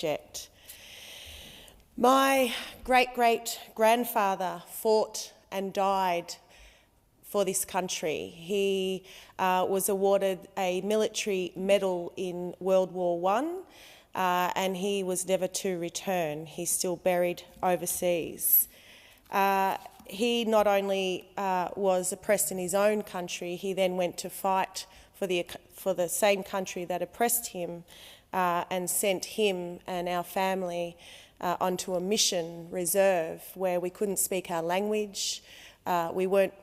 project. My great-great-grandfather fought and died for this country. He was awarded a military medal in World War I, and he was never to return. He's still buried overseas. He not only was oppressed in his own country, he then went to fight for the same country that oppressed him and sent him and our family onto a mission reserve where we couldn't speak our language, we weren't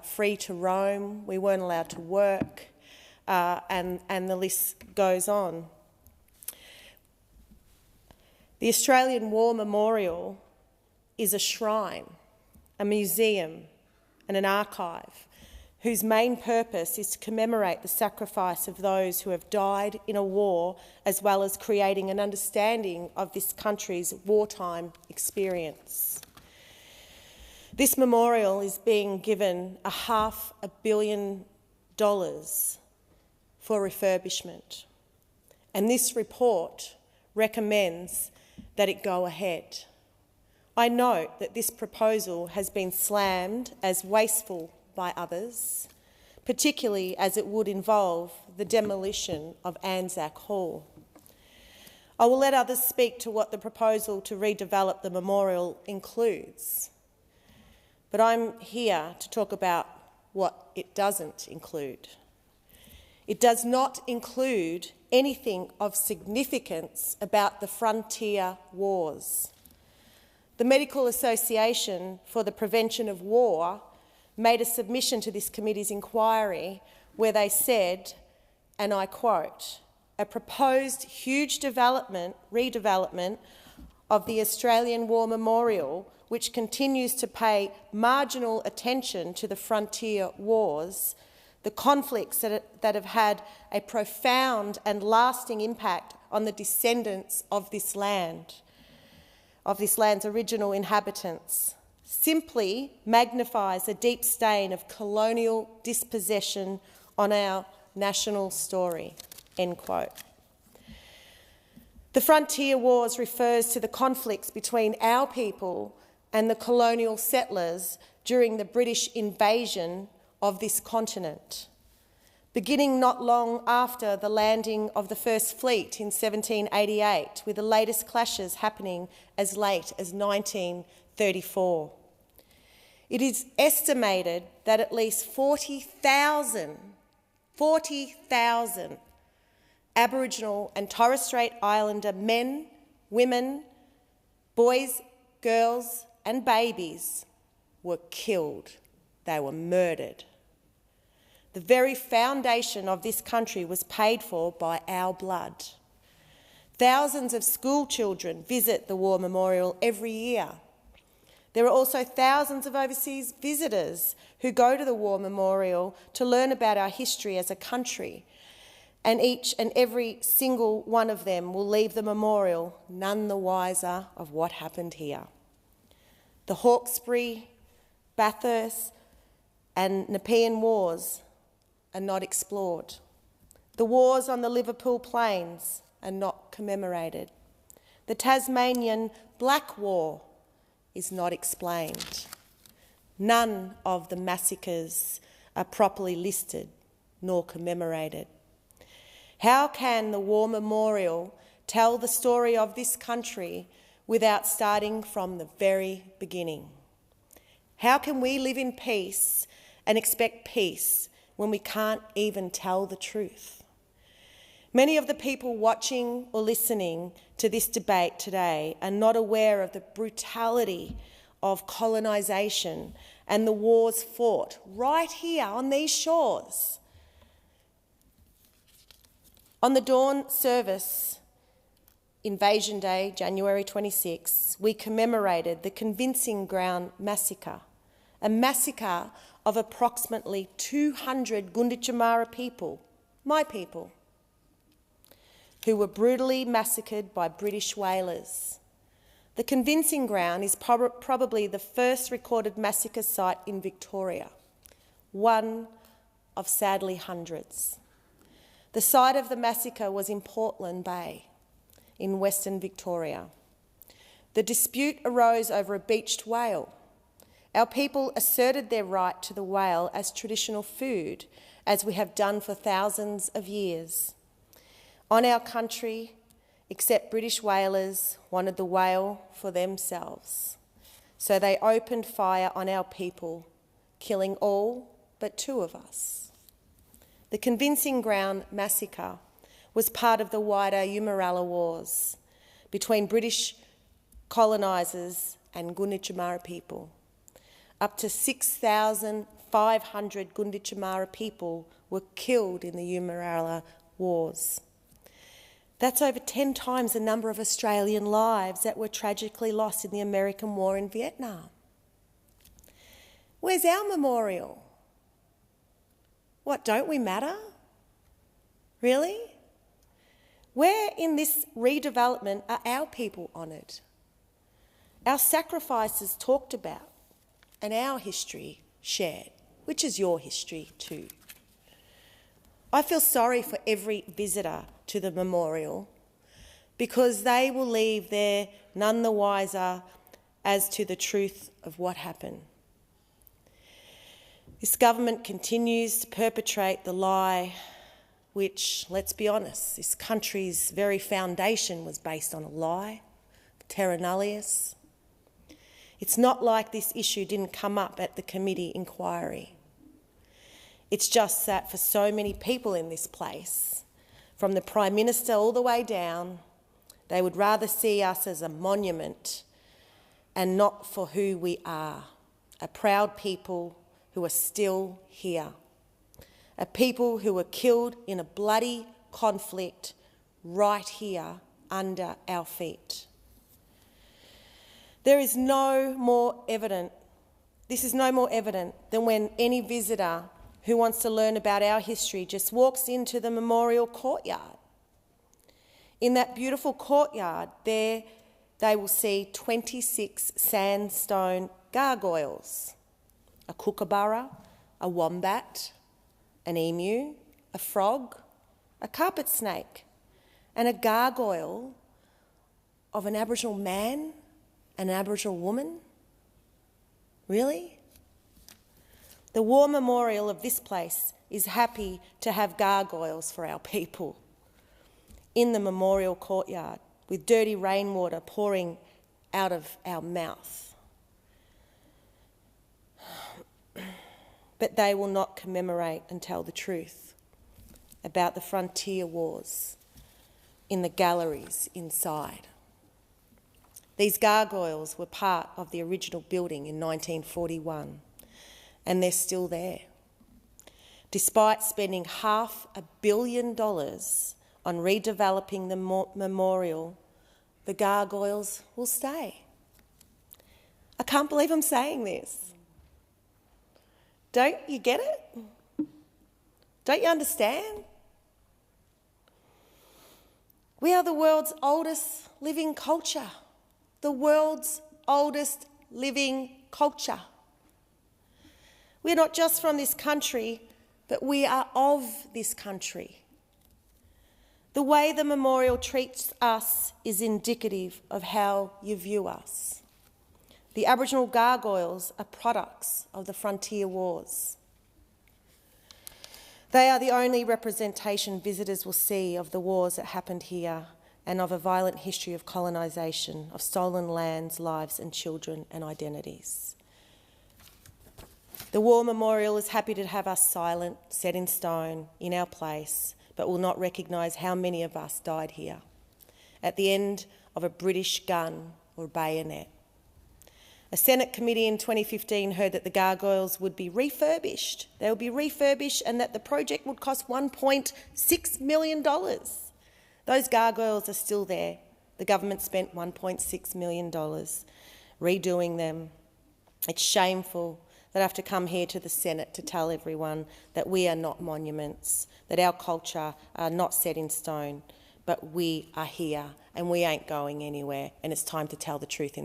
free to roam, we weren't allowed to work, and the list goes on. The Australian War Memorial is a shrine, a museum and an archive whose main purpose is to commemorate the sacrifice of those who have died in a war, as well as creating an understanding of this country's wartime experience. This memorial is being given $500 million for refurbishment, and this report recommends that it go ahead. I note that this proposal has been slammed as wasteful by others, particularly as it would involve the demolition of Anzac Hall. I will let others speak to what the proposal to redevelop the memorial includes, but I'm here to talk about what it doesn't include. It does not include anything of significance about the frontier wars. The Medical Association for the Prevention of War made a submission to this committee's inquiry where they said, and I quote, "A proposed huge redevelopment of the Australian War Memorial, which continues to pay marginal attention to the frontier wars, the conflicts that have had a profound and lasting impact on the descendants of this land, of this land's original inhabitants, simply magnifies a deep stain of colonial dispossession on our national story," end quote. The frontier wars refers to the conflicts between our people and the colonial settlers during the British invasion of this continent, beginning not long after the landing of the First Fleet in 1788, with the latest clashes happening as late as 1934. It is estimated that at least 40,000 Aboriginal and Torres Strait Islander men, women, boys, girls and babies were killed. They were murdered. The very foundation of this country was paid for by our blood. Thousands of school children visit the War Memorial every year. There are also thousands of overseas visitors who go to the War Memorial to learn about our history as a country, and each and every single one of them will leave the memorial none the wiser of what happened here. The Hawkesbury, Bathurst and Nepean Wars are not explored. The wars on the Liverpool Plains are not commemorated. The Tasmanian Black War is not explained. None of the massacres are properly listed nor commemorated. How can the War Memorial tell the story of this country without starting from the very beginning? How can we live in peace and expect peace when we can't even tell the truth? Many of the people watching or listening to this debate today are not aware of the brutality of colonisation and the wars fought right here on these shores. On the dawn service, Invasion Day, January 26, we commemorated the Convincing Ground Massacre, a massacre of approximately 200 Gunditjmara people, my people, who were brutally massacred by British whalers. The Convincing Ground is probably the first recorded massacre site in Victoria, one of sadly hundreds. The site of the massacre was in Portland Bay. in Western Victoria. The dispute arose over a beached whale. Our people asserted their right to the whale as traditional food, as we have done for thousands of years. On our country, except British whalers wanted the whale for themselves. So they opened fire on our people, killing all but 2 of us. The Convincing Ground massacre was part of the wider Eumeralla Wars between British colonisers and Gunditjmara people. Up to 6,500 Gunditjmara people were killed in the Eumeralla Wars. That's over 10 times the number of Australian lives that were tragically lost in the American War in Vietnam. Where's our memorial? What, don't we matter? Really? Where in this redevelopment are our people honoured? Our sacrifices talked about and our history shared, which is your history too. I feel sorry for every visitor to the memorial because they will leave there none the wiser as to the truth of what happened. This government continues to perpetrate the lie which, let's be honest, this country's very foundation was based on a lie, terra nullius. It's not like this issue didn't come up at the committee inquiry. It's just that for so many people in this place, from the Prime Minister all the way down, they would rather see us as a monument and not for who we are, a proud people who are still here, a people who were killed in a bloody conflict right here under our feet. This is no more evident than when any visitor who wants to learn about our history just walks into the memorial courtyard. In that beautiful courtyard, there they will see 26 sandstone gargoyles, a kookaburra, a wombat, an emu, a frog, a carpet snake, and a gargoyle of an Aboriginal man and an Aboriginal woman. Really? The War Memorial of this place is happy to have gargoyles for our people in the memorial courtyard with dirty rainwater pouring out of our mouth. But they will not commemorate and tell the truth about the frontier wars in the galleries inside. These gargoyles were part of the original building in 1941, and they're still there. Despite spending $500 million on redeveloping the memorial, the gargoyles will stay. I can't believe I'm saying this. Don't you get it? Don't you understand? We are the world's oldest living culture. The world's oldest living culture. We're not just from this country, but we are of this country. The way the memorial treats us is indicative of how you view us. The Aboriginal gargoyles are products of the frontier wars. They are the only representation visitors will see of the wars that happened here and of a violent history of colonisation, of stolen lands, lives and children and identities. The War Memorial is happy to have us silent, set in stone, in our place, but will not recognise how many of us died here, at the end of a British gun or bayonet. A Senate committee in 2015 heard that the gargoyles would be refurbished. They would be refurbished and that the project would cost $1.6 million. Those gargoyles are still there. The government spent $1.6 million redoing them. It's shameful that I have to come here to the Senate to tell everyone that we are not monuments, that our culture are not set in stone, but we are here and we ain't going anywhere, and it's time to tell the truth in this